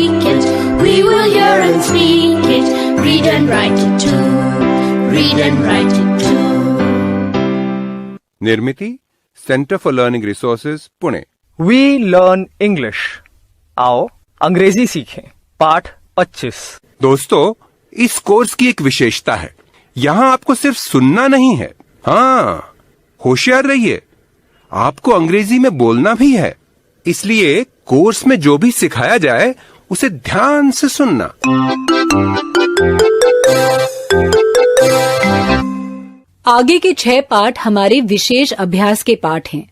speak it. We will hear and speak it. Read and write it too. Read and write it too. Nirmiti centre for learning resources Pune. We learn English. आओ अंग्रेजी सीखें। पाठ 25। दोस्तों, इस course की एक विशेषता है, यहाँ आपको सिर्फ सुनना नहीं है, हाँ, होशियार रहिए, आपको अंग्रेजी में बोलना भी है। इसलिए कोर्स में जो भी सिखाया जाए उसे ध्यान से सुनना। आगे के 6 पाठ हमारे विशेष अभ्यास के पाठ हैं।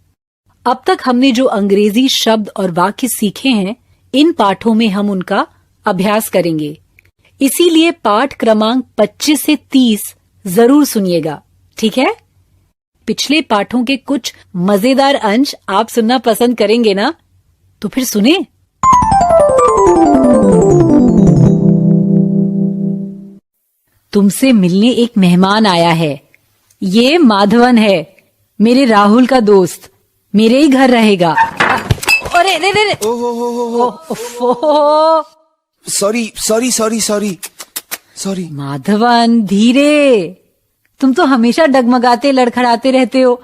अब तक हमने जो अंग्रेजी शब्द और वाक्य सीखे हैं, इन पाठों में हम उनका अभ्यास करेंगे। इसीलिए पाठ क्रमांक 25 से 30 जरूर सुनिएगा, ठीक है? पिछले पाठों के कुछ मजेदार अंश आप सुनना पसंद करेंगे ना? तो फिर सुने। तुमसे मिलने एक मेहमान आया है। ये माधवन है, मेरे राहुल का दोस्त, मेरे ही घर रहेगा। अरे रे रे रे। सॉरी। माधवन धीरे, तुम तो हमेशा डगमगाते लड़खड़ाते रहते हो।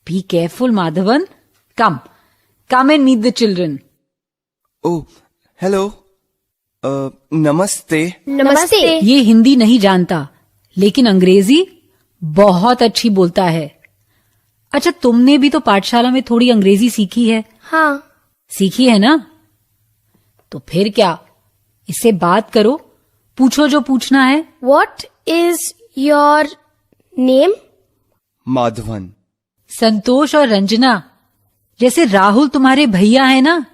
Be careful Madhavan. Come and meet the children. Oh hello, नमस्ते। नमस्ते। ये हिंदी नहीं जानता, लेकिन अंग्रेजी बहुत अच्छी बोलता है। अच्छा, तुमने भी तो पाठशाला में थोड़ी अंग्रेजी सीखी है। हाँ। सीखी है ना? तो फिर क्या, इससे बात करो, पूछो जो पूछना है। What is your name? Madhavan. संतोष और रंजना, जैसे राहुल तुम्हारे भैया है ना,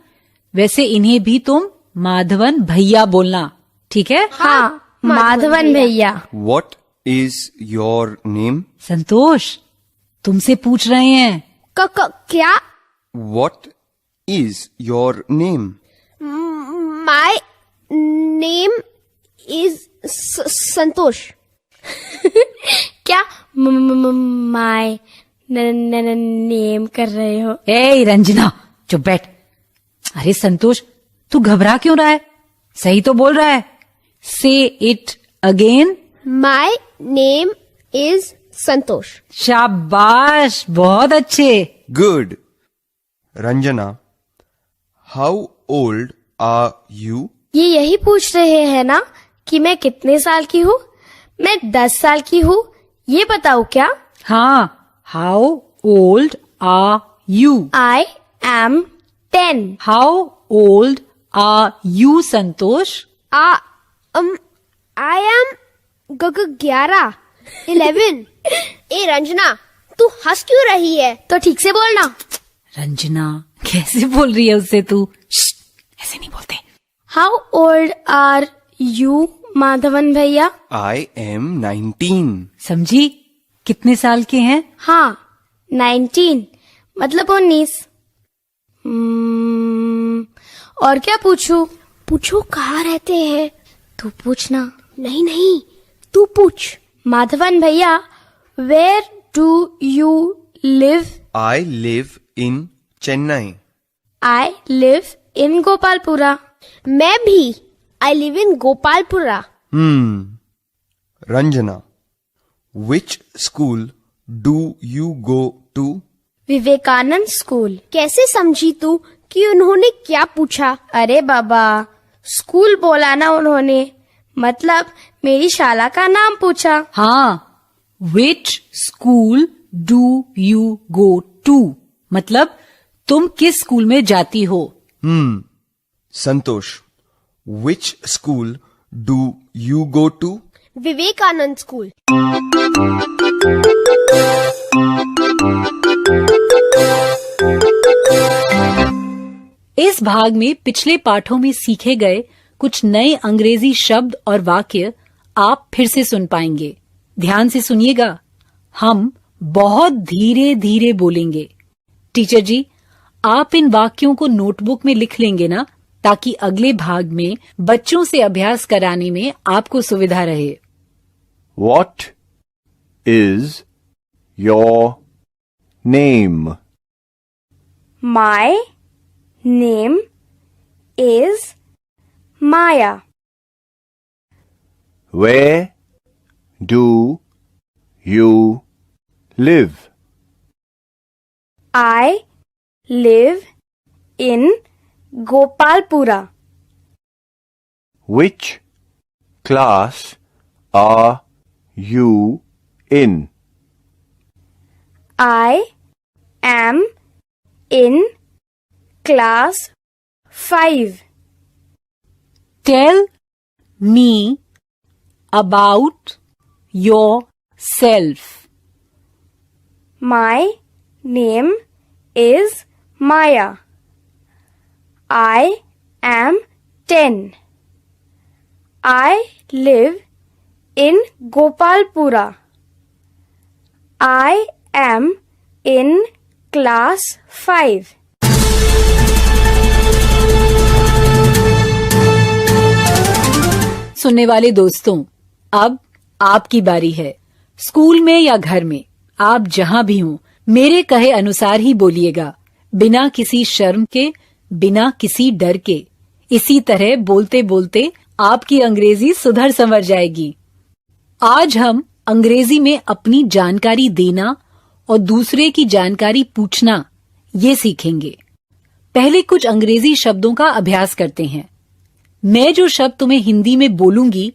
वैसे इन्हें भी तुम माधवन भैया बोलना, ठीक है? हाँ, माधवन भैया। What is your name? संतोष, तुमसे पूछ रहे हैं। क्या? What is your name? My name is संतोष। क्या my नेम कर रहे हो? ए रंजना, चुप बैठ। अरे संतोष, तू घबरा क्यों रहा है? सही तो बोल रहा है। से it again. My name is संतोष। शाबाश, बहुत अच्छे। Good. Ranjana, how old are you? ये यही पूछ रहे हैं ना कि मैं कितने साल की हूँ? मैं 10 साल की हूँ, ये बताओ क्या? हाँ, how old are you? I am 10. How old are you Santosh? I am 11. 11. ए रंजना, तू हंस क्यों रही है? तो ठीक से बोलना। रंजना, कैसे बोल रही है उससे तू? ऐसे नहीं बोलते। How old are you Madhavan भैया? I am 19. समझी? कितने साल के हैं? हाँ, 19 मतलब 19। और क्या पूछूं? पूछो कहाँ रहते हैं? तू पूछना। नहीं, तू पूछ। माधवन भैया, where do you live? I live in Chennai. I live in Gopalpura. मैं भी। I live in Gopalpura. Ranjana, which school do you go to? Vivekanand school. कैसे समझी तू कि उन्होंने क्या पूछा? अरे बाबा, स्कूल बोला ना उन्होंने, मतलब मेरी शाला का नाम पूछा। हाँ, which school do you go to, मतलब तुम किस स्कूल में जाती हो? Santosh, which school do you go to? Vivekanand school. इस भाग में पिछले पाठों में सीखे गए कुछ नए अंग्रेजी शब्द और वाक्य आप फिर से सुन पाएंगे। ध्यान से सुनिएगा, हम बहुत धीरे धीरे बोलेंगे। टीचर जी, आप इन वाक्यों को नोटबुक में लिख लेंगे ना, ताकि अगले भाग में बच्चों से अभ्यास कराने में आपको सुविधा रहे। What is your name? My name is Maya. Where do you live? I live in Gopalpura. Which class are you in? I am in class 5. Tell me about yourself. My name is Maya. I am 10. I live in Gopalpura. I am in class 5. सुनने वाले दोस्तों, अब आपकी बारी है। School में या घर में, आप जहां भी हों, मेरे कहे अनुसार ही बोलिएगा, बिना किसी शर्म के, बिना किसी डर के। इसी तरह बोलते बोलते आपकी अंग्रेजी सुधर संवर जाएगी। आज हम अंग्रेजी में अपनी जानकारी देना और दूसरे की जानकारी पूछना ये सीखेंगे। पहले कुछ अंग्रेजी शब्दों का अभ्यास करते हैं। मैं जो शब्द तुम्हें हिंदी में बोलूंगी,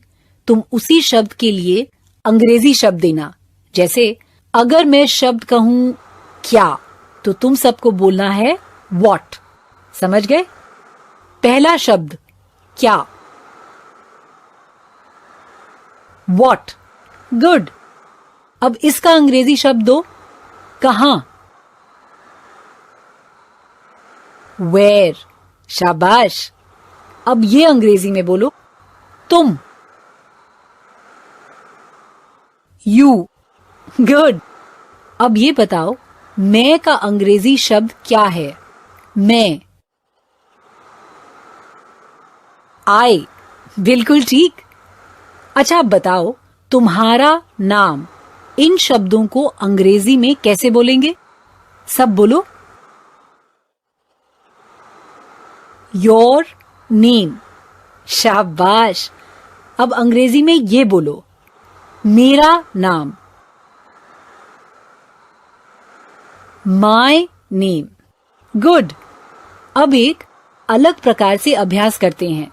तुम उसी शब्द के लिए अंग्रेजी शब्द देना। जैसे अगर मैं शब्द कहूं क्या, तो तुम सबको बोलना है व्हाट। समझ गए? पहला शब्द क्या। व्हाट। गुड। अब इसका अंग्रेजी शब्द दो। कहां। वेयर। शाबाश। अब ये अंग्रेजी में बोलो। तुम। यू। गुड। अब ये बताओ, मैं का अंग्रेजी शब्द क्या है। मैं। आई। बिल्कुल ठीक। अच्छा, अब बताओ, तुम्हारा नाम। इन शब्दों को अंग्रेजी में कैसे बोलेंगे? सब बोलो। Your name. शाबाश। अब अंग्रेजी में ये बोलो, मेरा नाम। My name. गुड। अब एक अलग प्रकार से अभ्यास करते हैं।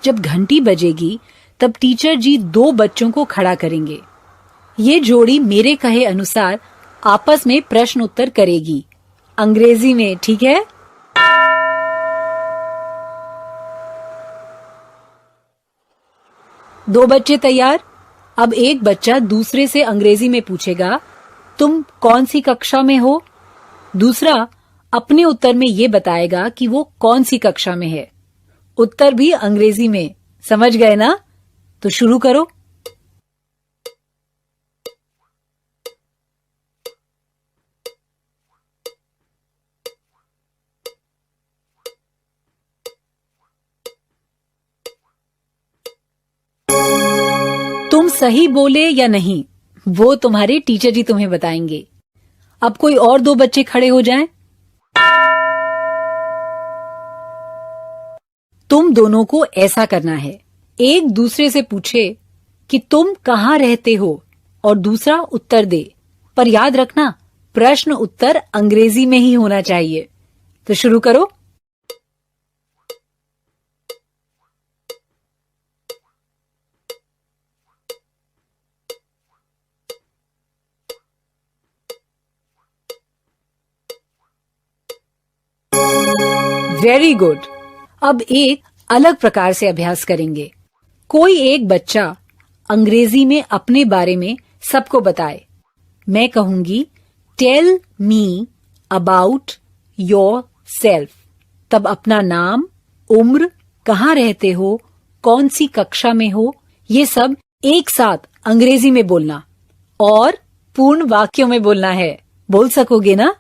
जब घंटी बजेगी, तब टीचर जी 2 बच्चों को खड़ा करेंगे। ये जोड़ी मेरे कहे अनुसार आपस में प्रश्न उत्तर करेगी, अंग्रेजी में। ठीक है? दो बच्चे तैयार? अब एक बच्चा दूसरे से अंग्रेजी में पूछेगा, तुम कौन सी कक्षा में हो? दूसरा अपने उत्तर में ये बताएगा कि वो कौन सी कक्षा में है। उत्तर भी अंग्रेजी में। समझ गए ना? तो शुरू करो। तुम सही बोले या नहीं, वो तुम्हारे टीचर जी तुम्हें बताएंगे। अब कोई और 2 बच्चे खड़े हो जाएं। तुम दोनों को ऐसा करना है, एक दूसरे से पूछे कि तुम कहाँ रहते हो और दूसरा उत्तर दे। पर याद रखना, प्रश्न उत्तर अंग्रेजी में ही होना चाहिए। तो शुरू करो। Very good. अब एक अलग प्रकार से अभ्यास करेंगे। कोई एक बच्चा अंग्रेजी में अपने बारे में सबको बताए। मैं कहूंगी, tell me about yourself. तब अपना नाम, उम्र, कहाँ रहते हो, कौन सी कक्षा में हो, ये सब एक साथ अंग्रेजी में बोलना और पूर्ण वाक्यों में बोलना है। बोल सकोगे ना?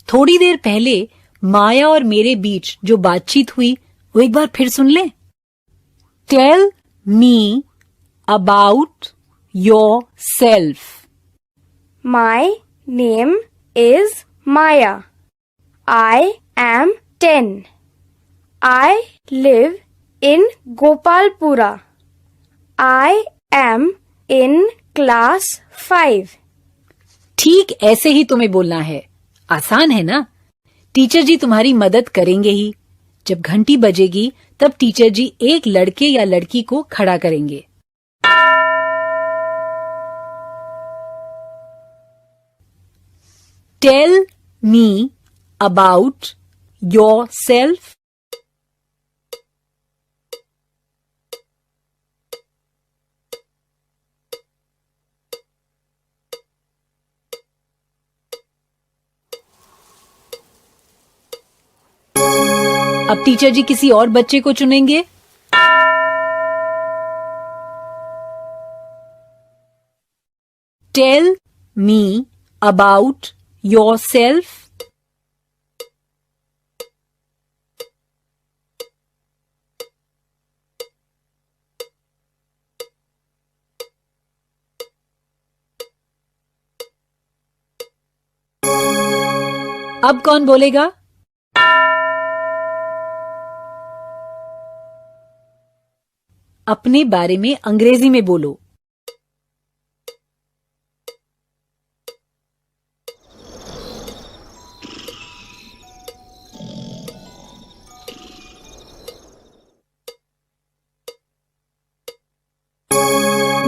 थोड़ी देर पहले माया और मेरे बीच जो बातचीत हुई, वो एक बार फिर सुन लें। Tell me about yourself. My name is Maya. I am 10. I live in Gopalpura. I am in class 5. ठीक ऐसे ही तुम्हें बोलना है। आसान है ना? टीचर जी तुम्हारी मदद करेंगे ही। जब घंटी बजेगी तब टीचर जी एक लड़के या लड़की को खड़ा करेंगे। Tell me about yourself. अब टीचर जी किसी और बच्चे को चुनेंगे। Tell me about yourself. अब कौन बोलेगा? अपने बारे में अंग्रेजी में बोलो।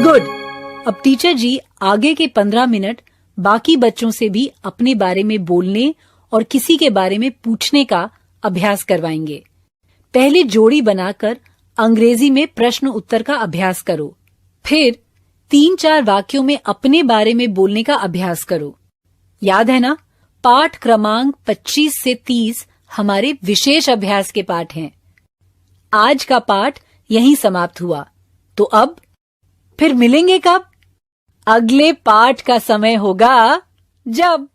गुड। अब टीचर जी आगे के 15 मिनट बाकी बच्चों से भी अपने बारे में बोलने और किसी के बारे में पूछने का अभ्यास करवाएंगे। पहले जोड़ी बनाकर अंग्रेजी में प्रश्न उत्तर का अभ्यास करो। फिर 3-4 वाक्यों में अपने बारे में बोलने का अभ्यास करो। याद है ना? पाठ क्रमांक 25 से 30 हमारे विशेष अभ्यास के पाठ हैं। आज का पाठ यहीं समाप्त हुआ। तो अब फिर मिलेंगे कब? अगले पाठ का समय होगा जब